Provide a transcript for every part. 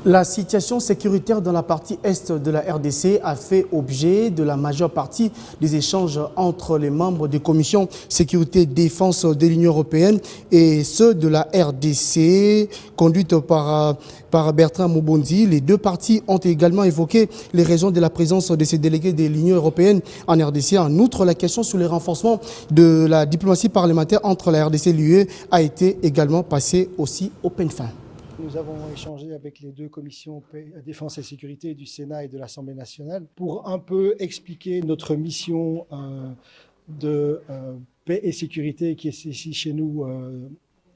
La situation sécuritaire dans la partie est de la RDC a fait objet de la majeure partie des échanges entre les membres des commissions sécurité et défense de l'Union européenne et ceux de la RDC, conduite par Bertrand Mobondi. Les deux parties ont également évoqué les raisons de la présence de ces délégués de l'Union européenne en RDC. En outre, la question sur le renforcement de la diplomatie parlementaire entre la RDC et l'UE a été également passée aussi au peigne fin. Nous avons échangé avec les deux commissions défense et sécurité du Sénat et de l'Assemblée nationale pour un peu expliquer notre mission de paix et sécurité qui est ici chez nous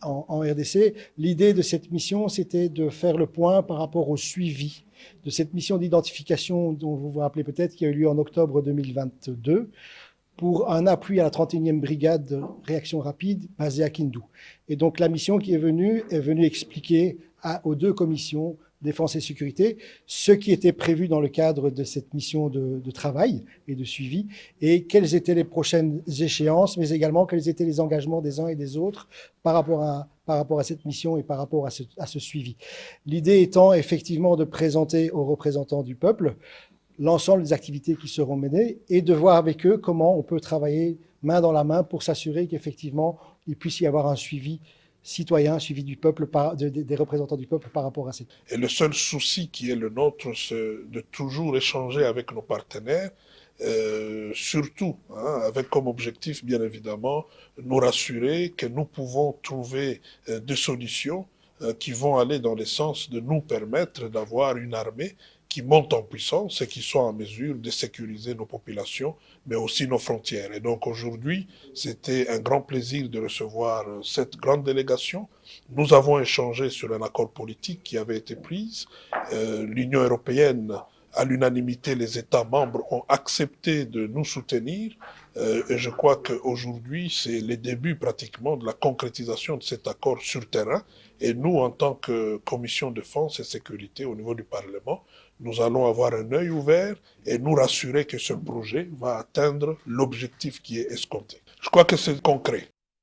en RDC. L'idée de cette mission, c'était de faire le point par rapport au suivi de cette mission d'identification dont vous vous rappelez peut-être, qui a eu lieu en octobre 2022. Pour un appui à la 31e brigade de réaction rapide basée à Kindu. Et donc la mission qui est venue expliquer aux deux commissions défense et sécurité ce qui était prévu dans le cadre de cette mission de travail et de suivi et quelles étaient les prochaines échéances, mais également quels étaient les engagements des uns et des autres par rapport à cette mission et par rapport à ce suivi. L'idée étant effectivement de présenter aux représentants du peuple l'ensemble des activités qui seront menées et de voir avec eux comment on peut travailler main dans la main pour s'assurer qu'effectivement, il puisse y avoir un suivi citoyen, un suivi du peuple, des représentants du peuple par rapport à cette... Et le seul souci qui est le nôtre, c'est de toujours échanger avec nos partenaires, surtout avec comme objectif, bien évidemment, nous rassurer que nous pouvons trouver des solutions qui vont aller dans le sens de nous permettre d'avoir une armée qui monte en puissance et qui soit en mesure de sécuriser nos populations, mais aussi nos frontières. Et donc aujourd'hui, c'était un grand plaisir de recevoir cette grande délégation. Nous avons échangé sur un accord politique qui avait été pris. L'Union européenne, à l'unanimité, les États membres ont accepté de nous soutenir. Et je crois qu'aujourd'hui, c'est le début pratiquement de la concrétisation de cet accord sur terrain. Et nous, en tant que commission défense et sécurité au niveau du Parlement, nous allons avoir un œil ouvert et nous rassurer que ce projet va atteindre l'objectif qui est escompté. Je crois que c'est concret.